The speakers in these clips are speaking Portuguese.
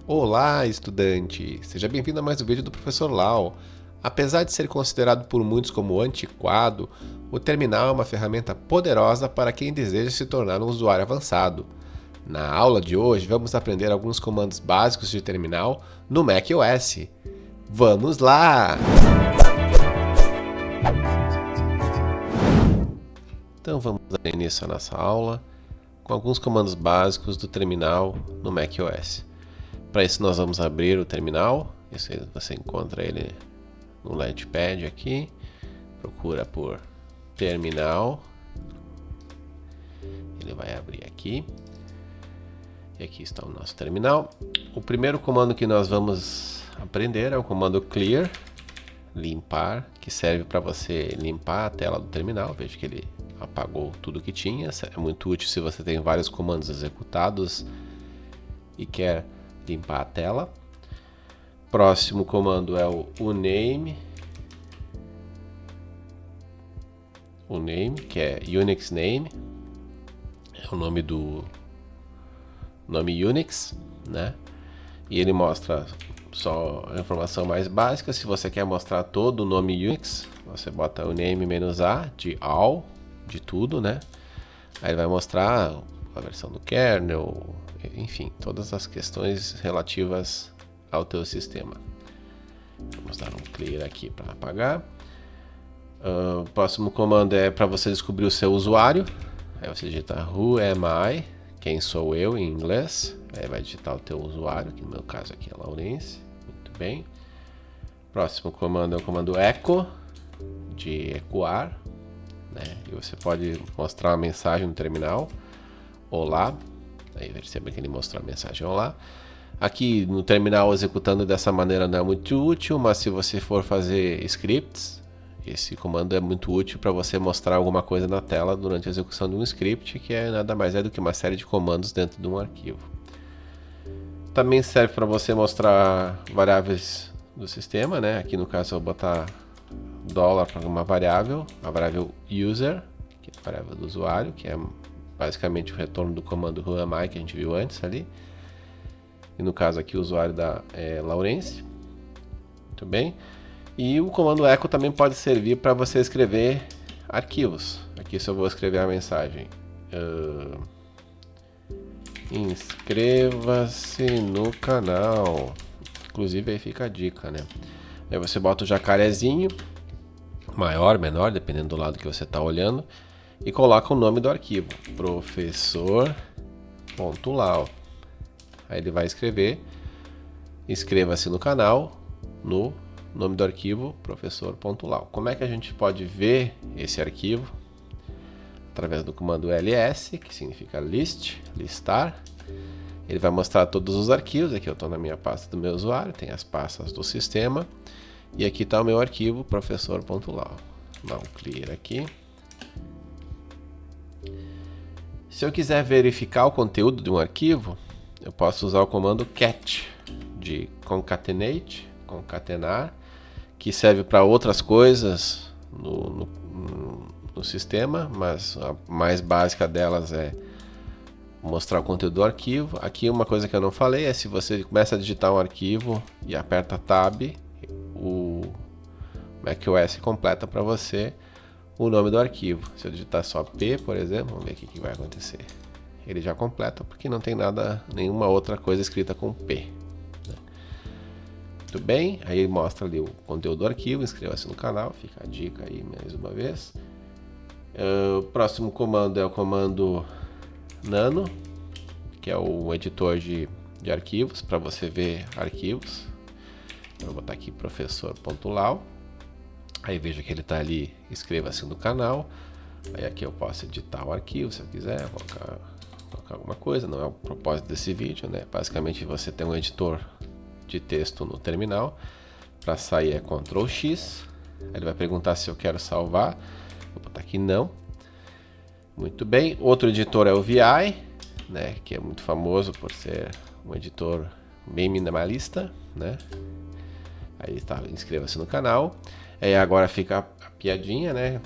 Olá, estudante! Seja bem-vindo a mais um vídeo do Professor Lau. Apesar de ser considerado por muitos como antiquado, o terminal é uma ferramenta poderosa para quem deseja se tornar um usuário avançado. Na aula de hoje, vamos aprender alguns comandos básicos de terminal no macOS. Vamos lá! Então vamos dar início à nossa aula com alguns comandos básicos do terminal no macOS. Para isso nós vamos abrir o terminal, você encontra ele no Launchpad aqui, procura por terminal, ele vai abrir aqui, e aqui está o nosso terminal. O primeiro comando que nós vamos aprender é o comando clear, limpar, que serve para você limpar a tela do terminal. Veja que ele apagou tudo que tinha, é muito útil se você tem vários comandos executados e quer limpar a tela. Próximo comando é o uname, que é Unix name, é o nome do nome Unix, né? E ele mostra só a informação mais básica. Se você quer mostrar todo o nome Unix, você bota o name-a de all, de tudo, né? Aí ele vai mostrar a versão do kernel, enfim, todas as questões relativas ao teu sistema. Vamos dar um clear aqui para apagar. O próximo comando é para você descobrir o seu usuário. Aí você digita who am I, quem sou eu em inglês. Aí vai digitar o teu usuário, que no meu caso aqui é Laurence. Muito bem. Próximo comando é o comando echo, de ecoar, né? E você pode mostrar uma mensagem no terminal. Olá. Aí perceba que ele mostrou a mensagem olá. Aqui no terminal executando dessa maneira não é muito útil, mas se você for fazer scripts, esse comando é muito útil para você mostrar alguma coisa na tela durante a execução de um script, que é nada mais do que uma série de comandos dentro de um arquivo. Também serve para você mostrar variáveis do sistema, né? Aqui no caso eu vou botar dólar para uma variável, a variável user, que é a variável do usuário, que é basicamente o retorno do comando who am I que a gente viu antes ali. E no caso aqui o usuário é Laurence. Muito bem. E o comando echo também pode servir para você escrever arquivos. Aqui se eu vou escrever a mensagem inscreva-se no canal. Inclusive aí fica a dica, né? Aí você bota o jacarezinho, maior, menor, dependendo do lado que você está olhando, e coloca o nome do arquivo, professor.lau. Aí ele vai escrever, inscreva-se no canal, no nome do arquivo, professor.lau. Como é que a gente pode ver esse arquivo? Através do comando ls, que significa list, listar. Ele vai mostrar todos os arquivos. Aqui eu estou na minha pasta do meu usuário, tem as pastas do sistema. E aqui está o meu arquivo, professor.lau. Dá um clear aqui. Se eu quiser verificar o conteúdo de um arquivo, eu posso usar o comando cat, de concatenate, concatenar, que serve para outras coisas no sistema, mas a mais básica delas é mostrar o conteúdo do arquivo. Aqui uma coisa que eu não falei é se você começa a digitar um arquivo e aperta Tab, o macOS completa para você o nome do arquivo. Se eu digitar só P, por exemplo, vamos ver o que vai acontecer. Ele já completa porque não tem nada, nenhuma outra coisa escrita com P. Muito bem, aí ele mostra ali o conteúdo do arquivo, inscreva-se no canal, fica a dica aí mais uma vez. O próximo comando é o comando nano, que é o editor de arquivos, para você ver arquivos. Eu vou botar aqui professor.lau. Aí veja que ele está ali, inscreva-se no canal. Aí aqui eu posso editar o arquivo se eu quiser, colocar alguma coisa. Não é o propósito desse vídeo, né? Basicamente você tem um editor de texto no terminal. Para sair é Ctrl X. Aí ele vai perguntar se eu quero salvar. Vou botar aqui não. Muito bem. Outro editor é o VI, né? Que é muito famoso por ser um editor bem minimalista, né? Aí está, inscreva-se no canal. Aí agora fica a piadinha, né?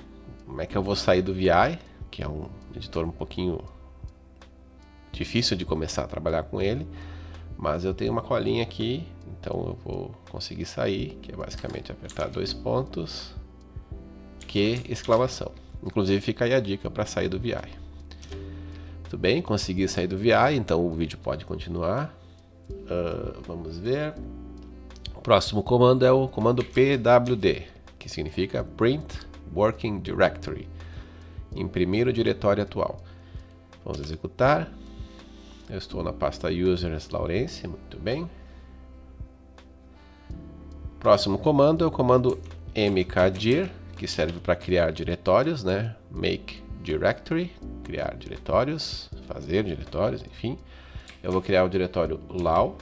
Como é que eu vou sair do VI, que é um editor um pouquinho difícil de começar a trabalhar com ele, Mas eu tenho uma colinha aqui, então eu vou conseguir sair, que é basicamente apertar 2 pontos, Q, exclamação. Inclusive fica aí a dica para sair do VI. Muito bem, consegui sair do VI, então o vídeo pode continuar. Vamos ver. O próximo comando é o comando pwd, que significa Print Working Directory, imprimir o diretório atual. Vamos executar. Eu estou na pasta Users Lawrence, muito bem. Próximo comando é o comando mkdir, que serve para criar diretórios, né? Make Directory, criar diretórios, fazer diretórios, enfim. Eu vou criar o diretório law.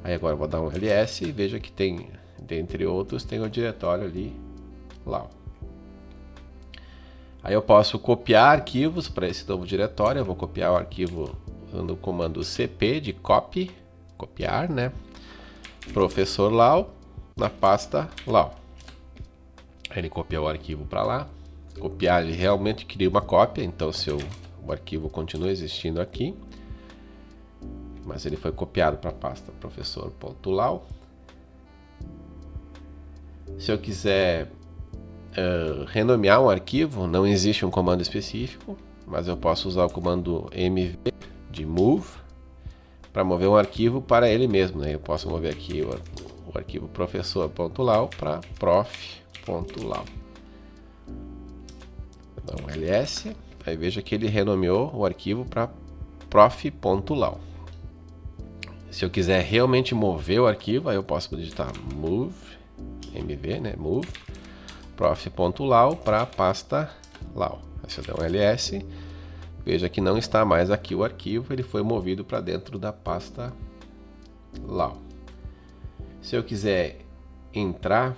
Aí agora eu vou dar um ls e veja que tem, dentre outros, tem o diretório ali, law. Aí eu posso copiar arquivos para esse novo diretório. Eu vou copiar o arquivo usando o comando cp de copy, copiar, né? Professor Lau na pasta Lau. Aí ele copia o arquivo para lá. Copiar, ele realmente cria uma cópia, então o arquivo continua existindo aqui. Mas ele foi copiado para a pasta professor.lau. Se eu quiser renomear um arquivo, não existe um comando específico, mas eu posso usar o comando mv de move para mover um arquivo para ele mesmo, né? Eu posso mover aqui o arquivo professor.lau para prof.lau. Vou dar um ls, aí veja que ele renomeou o arquivo para prof.lau. Se eu quiser realmente mover o arquivo, aí eu posso digitar move, mv, né? Move prof.lau para a pasta lau. Aí se eu der um ls, veja que não está mais aqui o arquivo, ele foi movido para dentro da pasta lau. Se eu quiser entrar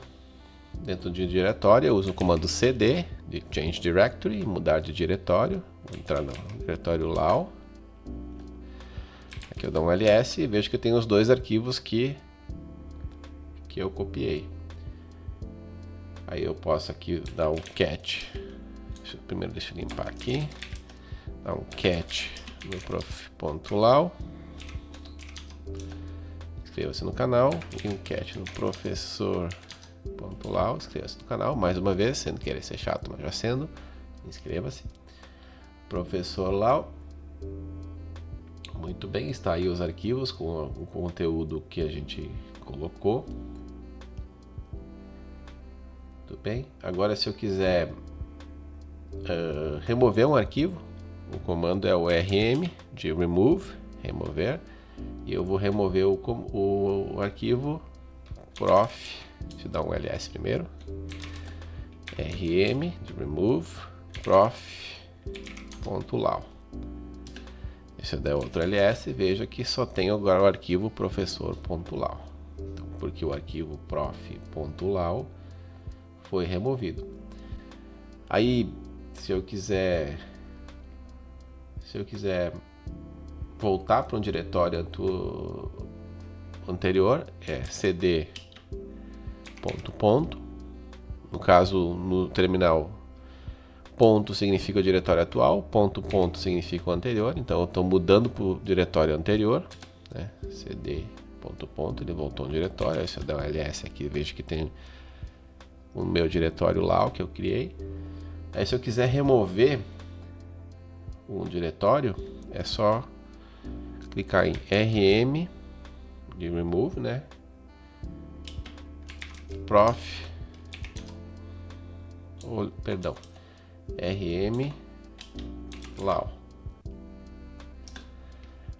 dentro de um diretório, eu uso o comando cd de change directory, mudar de diretório. Vou entrar no diretório lau. Aqui eu dou um ls e vejo que eu tenho os dois arquivos que eu copiei. Aí eu posso aqui dar um cat. Primeiro deixa eu limpar aqui. Dar um cat no prof.lau. Inscreva-se no canal. E um cat no professor.lau. Inscreva-se no canal. Mais uma vez, sem querer ser chato, mas já sendo. Inscreva-se. Professor Lau. Muito bem, está aí os arquivos com o conteúdo que a gente colocou. Tudo bem? Agora, se eu quiser remover um arquivo, o comando é o rm de remove, remover, e eu vou remover o arquivo prof, deixa eu dar um ls primeiro, rm de remove prof.lau. Se eu der outro ls, veja que só tem agora o arquivo professor.lau, então, porque o arquivo prof.lau foi removido. Aí, se eu quiser voltar para um diretório anterior, é cd ponto. No caso, no terminal, ponto significa o diretório atual, ponto significa o anterior. Então eu estou mudando para o diretório anterior, né? cd ponto, ele voltou no diretório. Aí se eu der um ls aqui, vejo que tem o meu diretório lá, o que eu criei. Aí se eu quiser remover um diretório, é só clicar em rm de remove, né? rm lau.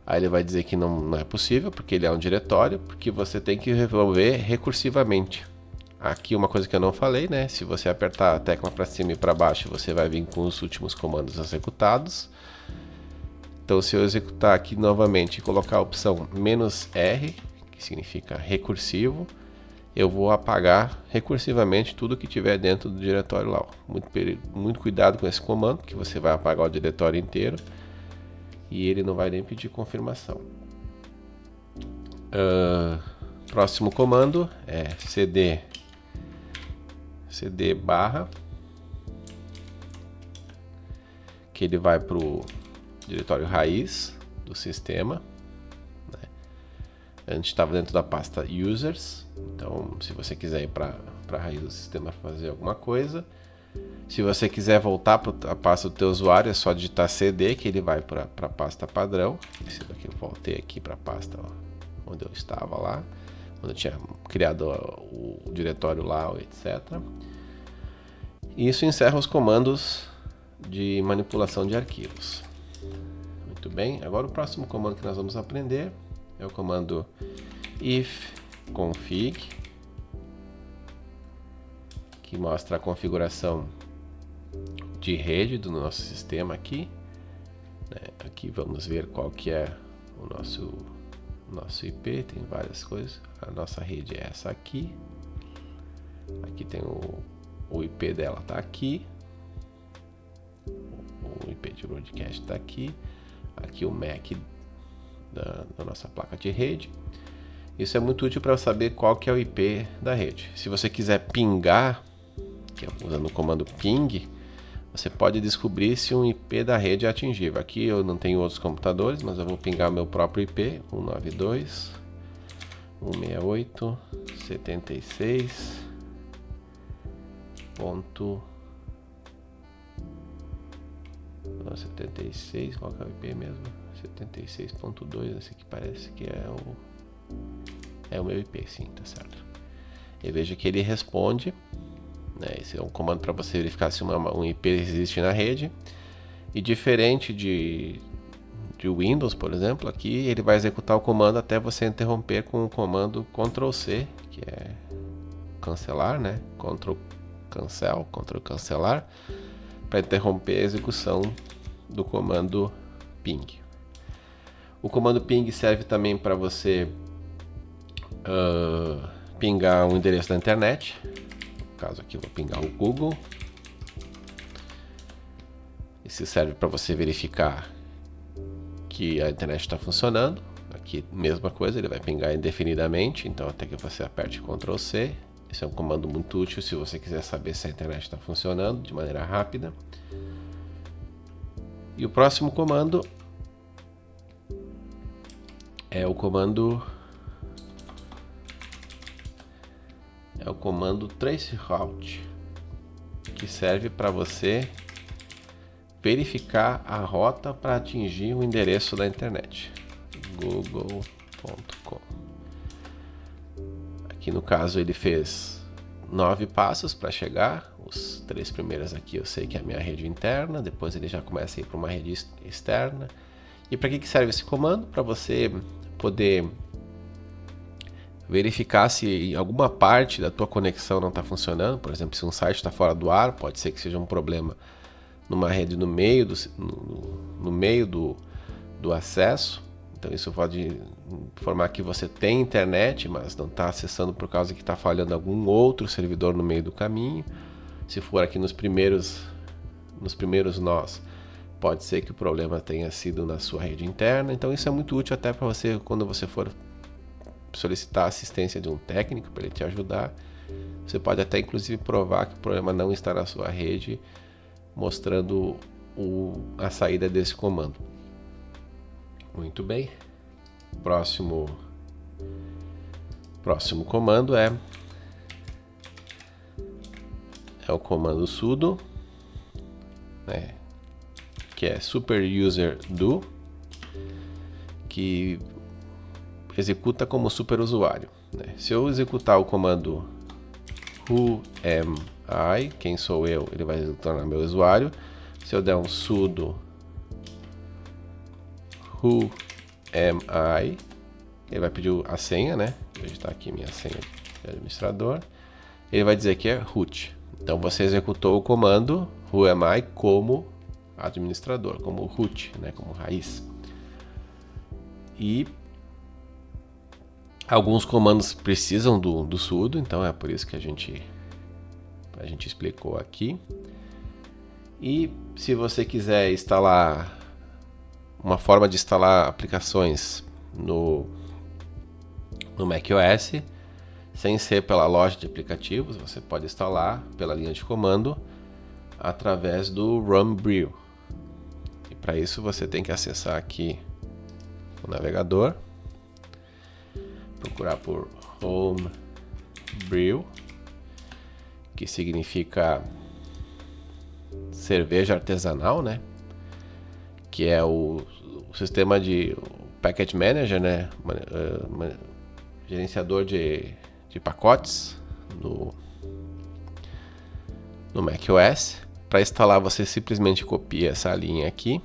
Aí ele vai dizer que não é possível, porque ele é um diretório, porque você tem que remover recursivamente. Aqui uma coisa que eu não falei, né? Se você apertar a tecla para cima e para baixo, você vai vir com os últimos comandos executados. Então, se eu executar aqui novamente e colocar a opção "-r", que significa recursivo, eu vou apagar recursivamente tudo que tiver dentro do diretório lá. Muito cuidado com esse comando, que você vai apagar o diretório inteiro e ele não vai nem pedir confirmação. Próximo comando é cd barra, que ele vai para o diretório raiz do sistema. A gente estava dentro da pasta Users, então se você quiser ir para a raiz do sistema fazer alguma coisa. Se você quiser voltar para a pasta do teu usuário, é só digitar CD que ele vai para a pasta padrão. Esse daqui eu voltei aqui para a pasta onde eu estava lá, onde eu tinha criado o diretório lá, etc. E isso encerra os comandos de manipulação de arquivos. Muito bem, agora o próximo comando que nós vamos aprender é o comando ifconfig, que mostra a configuração de rede do nosso sistema aqui. Aqui vamos ver qual que é o nosso IP, tem várias coisas. A nossa rede é essa aqui. Aqui tem o IP dela, está aqui. O IP de broadcast está aqui. Aqui o MAC da nossa placa de rede. Isso é muito útil para saber qual que é o IP da rede. Se você quiser pingar, que é usando o comando ping, você pode descobrir se um IP da rede é atingível. Aqui eu não tenho outros computadores, mas eu vou pingar meu próprio IP, 192.168.76, qual que é o IP mesmo? 76.2, esse aqui parece que é o meu IP, sim, tá certo. E veja que ele responde. Esse é um comando para você verificar se um IP existe na rede. E diferente de Windows, por exemplo, aqui ele vai executar o comando até você interromper com o comando Ctrl+C, que é cancelar, né? Ctrl cancelar, para interromper a execução do comando ping. O comando ping serve também para você pingar um endereço da internet. No caso aqui eu vou pingar o Google. Isso serve para você verificar que a internet está funcionando. Aqui mesma coisa, ele vai pingar indefinidamente, então até que você aperte Ctrl+C. Esse é um comando muito útil se você quiser saber se a internet está funcionando de maneira rápida. E o próximo comando é o comando traceroute, que serve para você verificar a rota para atingir o endereço da internet, google.com. Aqui no caso ele fez 9 passos para chegar. Os 3 primeiros aqui eu sei que é a minha rede interna, depois ele já começa a ir para uma rede externa. E para que serve esse comando? Para você poder verificar se alguma parte da tua conexão não está funcionando. Por exemplo, se um site está fora do ar, pode ser que seja um problema numa rede no meio do acesso. Então isso pode informar que você tem internet, mas não está acessando por causa que está falhando algum outro servidor no meio do caminho. Se for aqui nos primeiros nós, pode ser que o problema tenha sido na sua rede interna. Então isso é muito útil até para você quando você for solicitar a assistência de um técnico para ele te ajudar. Você pode até inclusive provar que o problema não está na sua rede, mostrando a saída desse comando. Muito bem. Próximo comando é o comando sudo, né, que é superuser_do, que executa como superusuário, né? Se eu executar o comando who am I, quem sou eu, ele vai tornar meu usuário. Se eu der um sudo who am I, ele vai pedir a senha, né? Vou digitar aqui minha senha de administrador. Ele vai dizer que é root. Então você executou o comando who am I como administrador, como root, né? Como raiz. E alguns comandos precisam do sudo, então é por isso que a gente explicou aqui. E se você quiser instalar uma forma de instalar aplicações no macOS, sem ser pela loja de aplicativos, você pode instalar pela linha de comando através do Rumble. E para isso você tem que acessar aqui o navegador, procurar por Homebrew, que significa cerveja artesanal, né? Que é o sistema de Package Manager, né? Gerenciador de pacotes no macOS. Para instalar, você simplesmente copia essa linha aqui.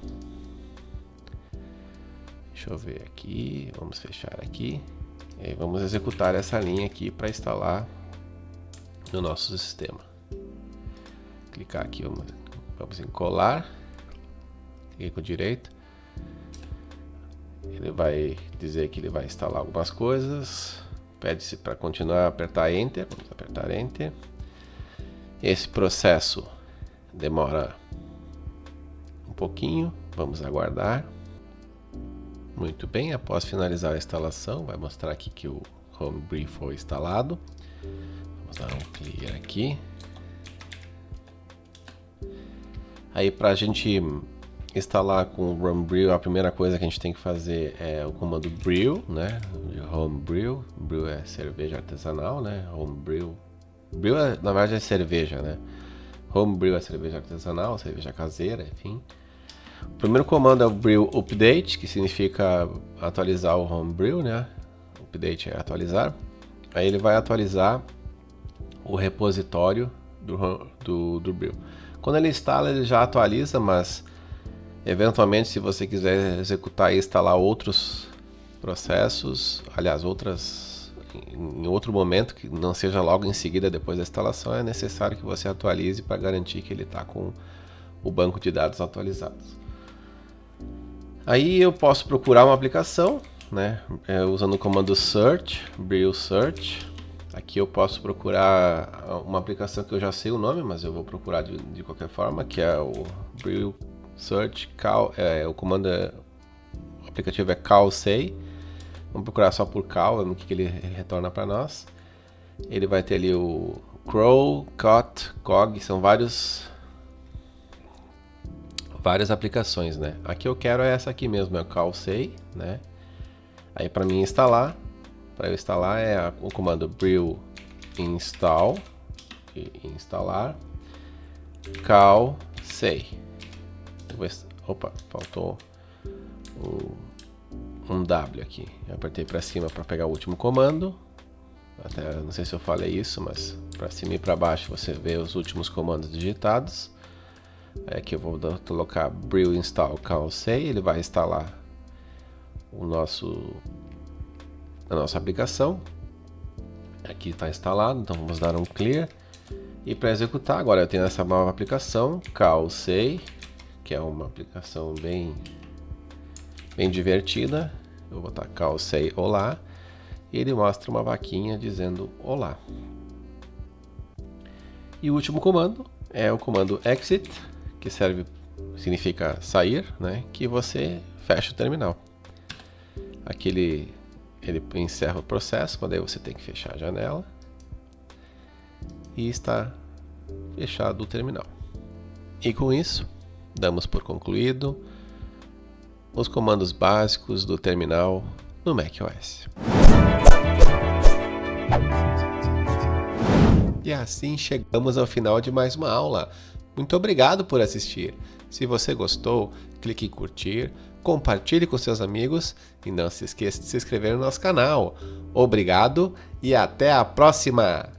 Deixa eu ver aqui, vamos fechar aqui. E aí vamos executar essa linha aqui para instalar no nosso sistema. Clicar aqui, vamos em colar. Clique com direito. Ele vai dizer que ele vai instalar algumas coisas. Pede-se para continuar, apertar Enter. Vamos apertar Enter. Esse processo demora um pouquinho. Vamos aguardar. Muito bem, após finalizar a instalação, vai mostrar aqui que o Homebrew foi instalado. Vamos dar um clear aqui. Aí, para a gente instalar com o Homebrew, a primeira coisa que a gente tem que fazer é o comando brew, né? Homebrew. Brew é cerveja artesanal, né? Homebrew. Brew na verdade é cerveja, né? Homebrew é cerveja artesanal, cerveja caseira, enfim. O primeiro comando é o brew update, que significa atualizar o Homebrew, né? Update é atualizar. Aí ele vai atualizar o repositório do brew. Quando ele instala, ele já atualiza, mas eventualmente, se você quiser executar e instalar outros processos, aliás, em outro momento, que não seja logo em seguida depois da instalação, é necessário que você atualize para garantir que ele está com o banco de dados atualizados. Aí eu posso procurar uma aplicação, né, usando o comando search, brew search. Aqui eu posso procurar uma aplicação que eu já sei o nome, mas eu vou procurar de qualquer forma, que é o brew search. O comando, o aplicativo é calsei. Vamos procurar só por cal, no que ele retorna para nós. Ele vai ter ali o crow, cot, cog, são várias aplicações, né? Aqui eu quero essa aqui mesmo, é o calsei, né? Aí para mim instalar, para eu instalar é o comando brew install, instalar calsei. Opa, faltou um W aqui. Eu apertei para cima para pegar o último comando. Até não sei se eu falei isso, mas para cima e para baixo você vê os últimos comandos digitados. Aqui eu vou colocar brew install calsei, ele vai instalar a nossa aplicação. Aqui está instalado, então vamos dar um clear. E para executar, agora eu tenho essa nova aplicação, calsei, que é uma aplicação bem divertida. Eu vou botar calsei olá, e ele mostra uma vaquinha dizendo olá. E o último comando é o comando exit, que significa sair, né? Que você fecha o terminal. Aqui ele encerra o processo, quando aí você tem que fechar a janela. E está fechado o terminal. E com isso, damos por concluído os comandos básicos do terminal no macOS. E assim chegamos ao final de mais uma aula. Muito obrigado por assistir. Se você gostou, clique em curtir, compartilhe com seus amigos e não se esqueça de se inscrever no nosso canal. Obrigado e até a próxima!